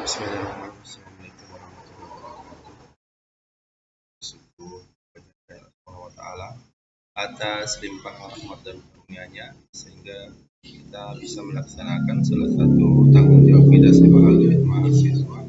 Bismillahirrahmanirrahim. Assalamualaikum warahmatullahi wabarakatuh. Bersyukur kepada Allah Subhanahu wa Ta'ala atas limpahan rahmat dan karunia-Nya sehingga kita bisa melaksanakan salah satu tanggung jawab kita sebagai mahasiswa,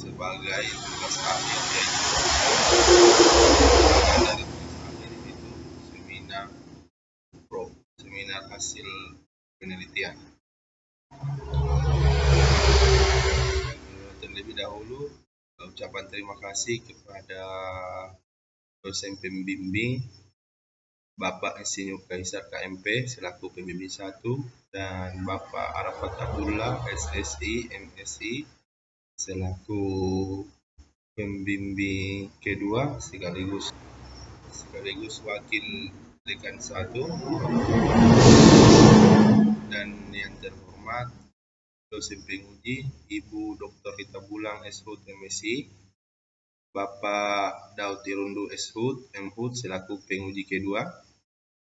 sebagai tugas akhir, yaitu dari tugas akhir itu seminar hasil penelitian. Terlebih dahulu, ucapan terima kasih kepada dosen pembimbing Bapak Insinyur Kaisar KMP selaku pembimbing 1 dan Bapak Arafat Abdullah SSI MSI selaku pembimbing kedua sekaligus wakil dekan 1, dan yang terhormat dosen penguji Ibu Dr. Rita Bulang SHUD MSI, Bapak Daud Irundu SHUD MHUD selaku penguji kedua,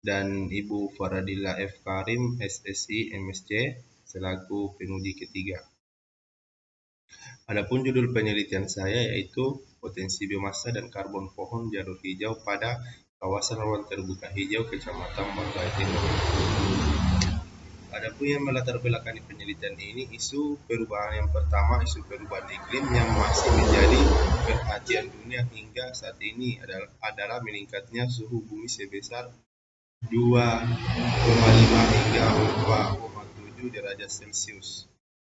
dan Ibu Faradila F. Karim SSI MSC selaku penguji ketiga. Adapun judul penelitian saya yaitu potensi biomasa dan karbon pohon jalur hijau pada kawasan ruang terbuka hijau Kecamatan Banggai Timur. Adapun yang melatar belakangi penelitian ini, isu perubahan yang pertama, isu perubahan iklim yang masih menjadi perhatian dunia hingga saat ini adalah meningkatnya suhu bumi sebesar 2,5 hingga 4,7 derajat Celcius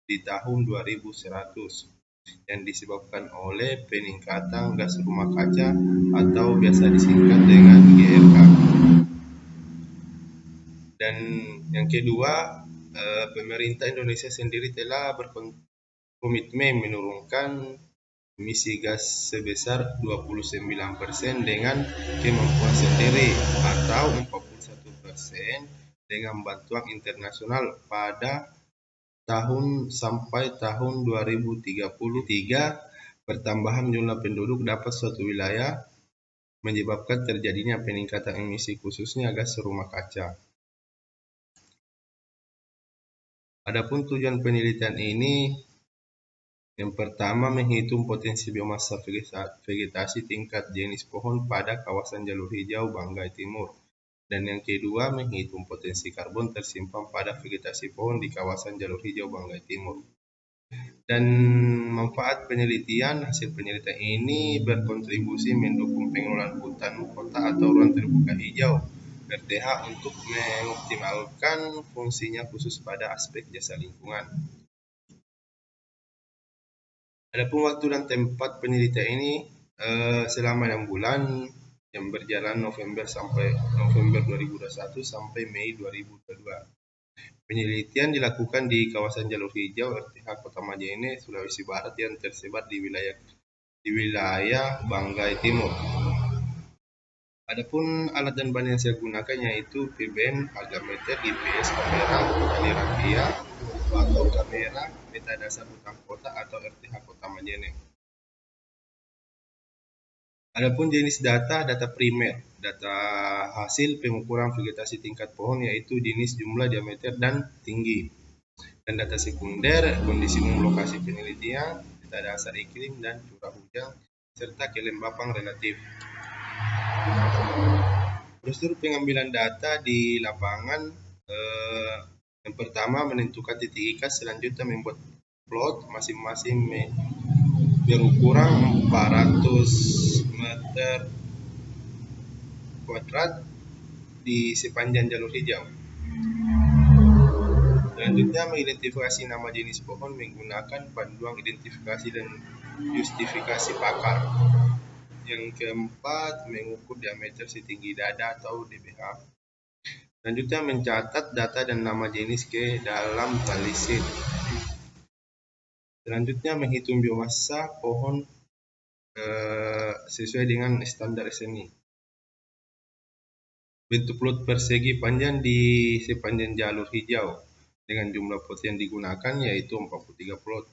di tahun 2100 yang disebabkan oleh peningkatan gas rumah kaca atau biasa disingkat dengan GRK. Dan yang kedua, pemerintah Indonesia sendiri telah berkomitmen menurunkan emisi gas sebesar 29% dengan kemampuan sendiri atau 41% dengan bantuan internasional pada sampai tahun 2033. Pertambahan jumlah penduduk dapat suatu wilayah menyebabkan terjadinya peningkatan emisi khususnya gas rumah kaca. Adapun tujuan penelitian ini, yang pertama menghitung potensi biomasa vegetasi tingkat jenis pohon pada kawasan jalur hijau Banggai Timur, dan yang kedua menghitung potensi karbon tersimpan pada vegetasi pohon di kawasan jalur hijau Banggai Timur. Dan manfaat penelitian, hasil penelitian ini berkontribusi mendukung pengelolaan hutan kota atau ruang terbuka hijau RTH untuk mengoptimalkan fungsinya khusus pada aspek jasa lingkungan. Adapun waktu dan tempat penelitian ini selama 6 bulan yang berjalan November 2021 sampai Mei 2022. Penelitian dilakukan di kawasan jalur hijau RTH Kota Majene, Sulawesi Barat yang tersebar di wilayah Banggai Timur. Adapun alat dan bahan yang saya gunakan yaitu PBN, algameter, GPS, kamera, aliran via, foto kamera, peta dasar hutan kota atau RTH Kota Majene. Adapun jenis data primer, data hasil pengukuran vegetasi tingkat pohon yaitu jenis, jumlah, diameter, dan tinggi. Dan data sekunder, kondisi umum lokasi penelitian, peta dasar iklim dan curah hujan, serta kelembapan relatif. Prosedur pengambilan data di lapangan, yang pertama menentukan titik ikat, selanjutnya membuat plot masing-masing berukuran 400 meter kuadrat di sepanjang jalur hijau. Selanjutnya mengidentifikasi nama jenis pohon menggunakan panduan identifikasi dan justifikasi pakar. Yang keempat, mengukur diameter setinggi dada atau DBH. Selanjutnya mencatat data dan nama jenis ke dalam tali sheet. Selanjutnya menghitung biomasa pohon sesuai dengan standar SNI. Bentuk plot persegi panjang di sepanjang jalur hijau dengan jumlah plot yang digunakan yaitu 43 plot.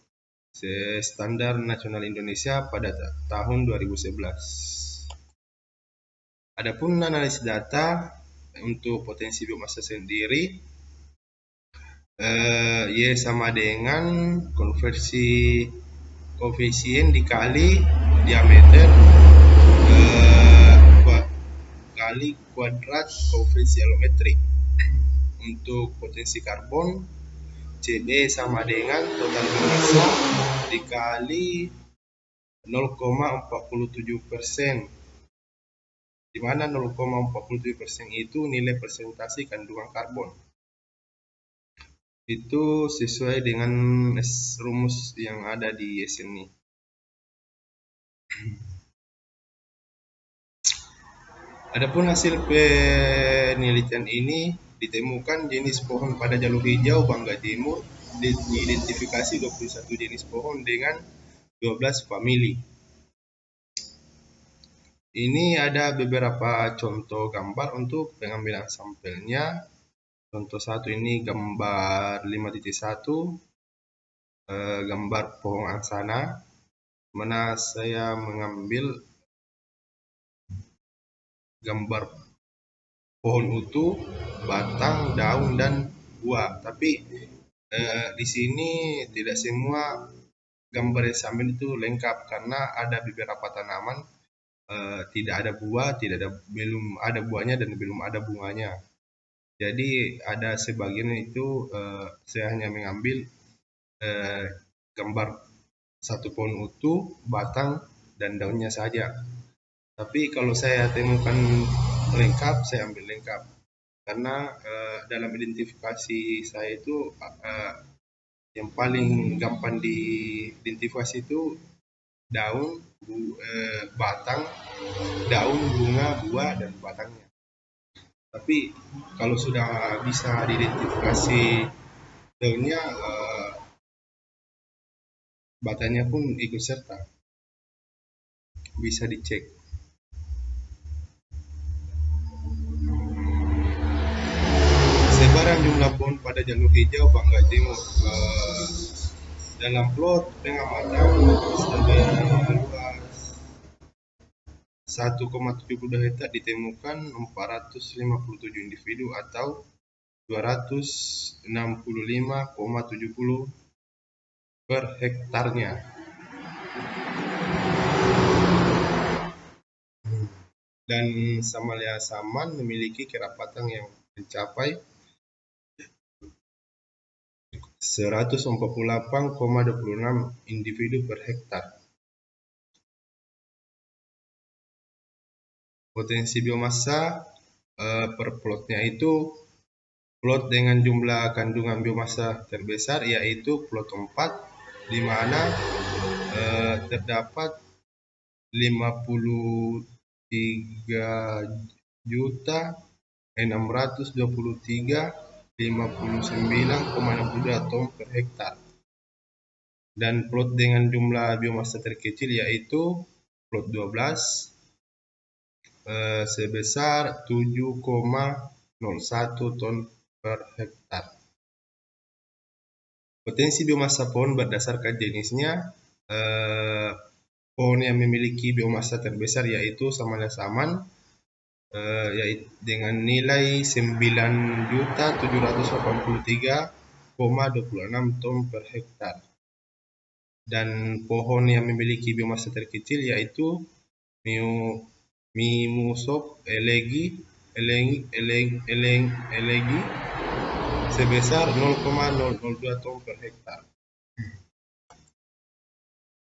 Standar nasional Indonesia pada tahun 2011. Adapun analisis data untuk potensi biomasa sendiri, Y sama dengan konversi koefisien dikali diameter kali kuadrat koefisien alometrik. Untuk potensi karbon, CB sama dengan total biomasa dikali 0,47%, di mana 0,47% itu nilai persentase kandungan karbon. Itu sesuai dengan rumus yang ada di sini. Adapun hasil penelitian ini, ditemukan jenis pohon pada jalur hijau Banggai Timur, diidentifikasi 21 jenis pohon dengan 12 famili. Ini ada beberapa contoh gambar untuk pengambilan sampelnya. Contoh satu ini gambar 5.1, gambar pohon angsana, mana saya mengambil gambar pohon utuh, batang, daun, dan buah. Tapi di sini tidak semua gambar yang saya ambil itu lengkap, karena ada beberapa tanaman tidak ada buah, belum ada buahnya dan belum ada bunganya. Jadi ada sebagian itu saya hanya mengambil gambar satu pohon utuh, batang, dan daunnya saja. Tapi kalau saya temukan lengkap, saya ambil lengkap, karena dalam identifikasi saya itu yang paling gampang diidentifikasi itu daun, batang, daun, bunga, buah, dan batangnya. Tapi kalau sudah bisa diidentifikasi daunnya, batangnya pun ikut serta, bisa dicek. Sebaran jumlah pohon pada jalur hijau Banggai Timur. Dalam plot pengamatan seluas 1,72 hektar ditemukan 457 individu atau 265,70 per hektarnya. Dan Samalia Saman memiliki kerapatan yang mencapai 148,26 individu per hektar. Potensi biomasa per plotnya itu, plot dengan jumlah kandungan biomasa terbesar yaitu plot 4, di mana terdapat 53.623,59,62 ton per hektar. Dan plot dengan jumlah biomasa terkecil yaitu plot 12 sebesar 7,01 ton per hektar. Potensi biomasa pohon berdasarkan jenisnya, pohon yang memiliki biomasa terbesar yaitu Samalia Saman, yaitu dengan nilai 9.783,26 ton per hektar. Dan pohon yang memiliki biomasa terkecil yaitu Mimosop elegi sebesar 0,002 ton per hektar.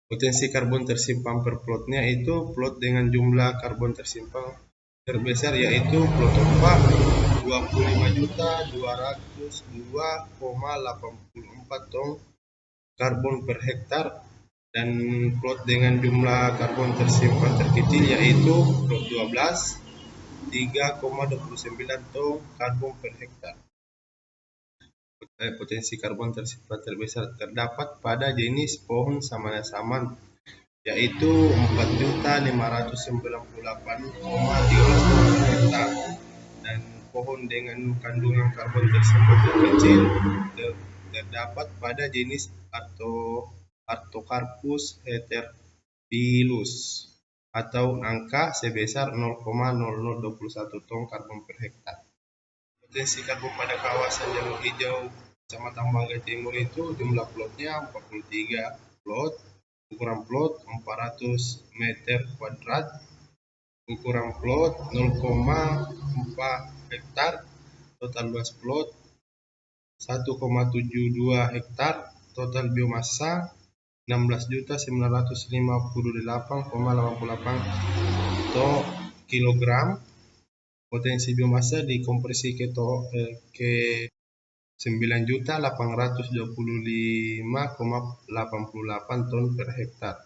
Potensi karbon tersimpan per plotnya itu, plot dengan jumlah karbon tersimpan terbesar yaitu plot 4 25.202,84 ton karbon per hektar, dan plot dengan jumlah karbon tersimpan terkecil yaitu plot 12 3,29 ton karbon per hektar. Potensi karbon tersimpan terbesar terdapat pada jenis pohon Samalia Saman yaitu 4.598,13 ton per hektar, dan pohon dengan kandungan karbon tersimpan terkecil terdapat pada jenis Artocarpus heterphyllus atau angka sebesar 0,0021 ton karbon per hektar. Potensi karbon pada kawasan jalur hijau Kecamatan Banggai Timur itu jumlah plotnya 43 plot, ukuran plot 400 meter kuadrat, ukuran plot 0,4 hektar, total luas plot 1,72 hektar, total biomasa 16.958,88 kilogram. Potensi biomasa dikonversi ke 9.825,88 ton per hektar.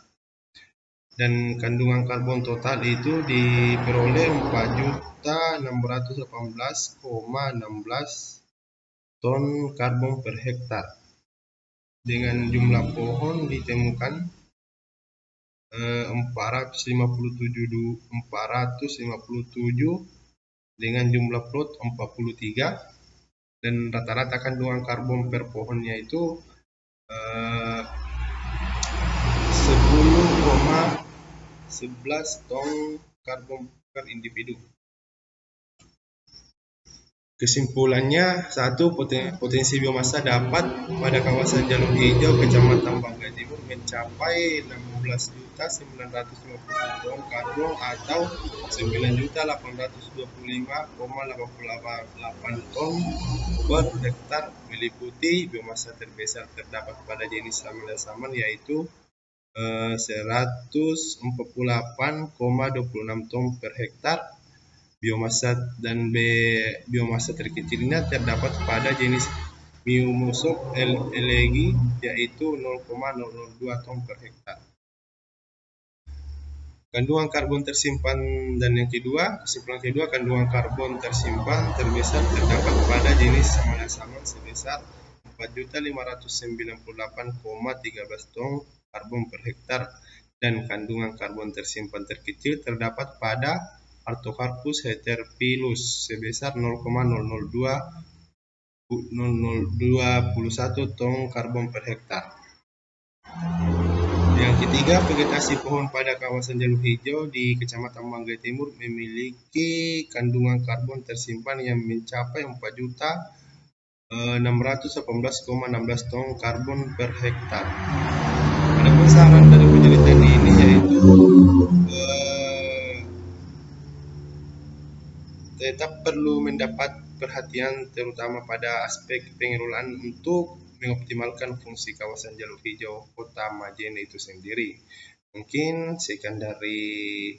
Dan kandungan karbon total itu diperoleh 4.618,16 ton karbon per hektar. Dengan jumlah pohon ditemukan 457 dengan jumlah plot 43, dan rata-rata kandungan karbon per pohonnya itu 10,11 ton karbon per individu. Kesimpulannya, satu, potensi biomasa dapat pada kawasan jalur hijau Kecamatan Banggai Timur mencapai 16.950 ton karbon atau 9.825,88 ton per hektar, meliputi biomasa terbesar terdapat pada jenis saman yaitu 148,26 ton per hektar. Biomasa dan biomasa terkecilnya terdapat pada jenis Mimosop elegi yaitu 0,002 ton per hektar. Kandungan karbon tersimpan, dan yang kedua, kesimpulan kedua, kandungan karbon tersimpan terbesar terdapat pada jenis saman sebesar 4.598,13 ton karbon per hektar, dan kandungan karbon tersimpan terkecil terdapat pada Artocarpus heterphyllus sebesar 0,021 ton karbon per hektar. Yang ketiga, vegetasi pohon pada kawasan jalur hijau di Kecamatan Banggai Timur memiliki kandungan karbon tersimpan yang mencapai 4.618,16 ton karbon per hektar. Adapun saran dari penelitian ini yaitu tetap perlu mendapat perhatian terutama pada aspek pengelolaan untuk mengoptimalkan fungsi kawasan jalur hijau Kota Majene itu sendiri. Mungkin sekian dari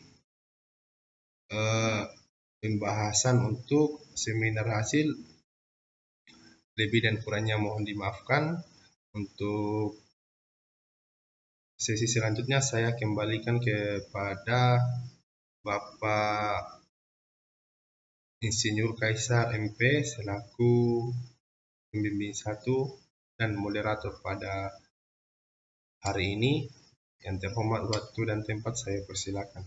pembahasan untuk seminar hasil. Lebih dan kurangnya mohon dimaafkan. Untuk sesi selanjutnya saya kembalikan kepada Bapak Insinyur Kaisar MP selaku pembimbing 1 dan moderator pada hari ini. Yang terhormat, waktu dan tempat saya persilakan.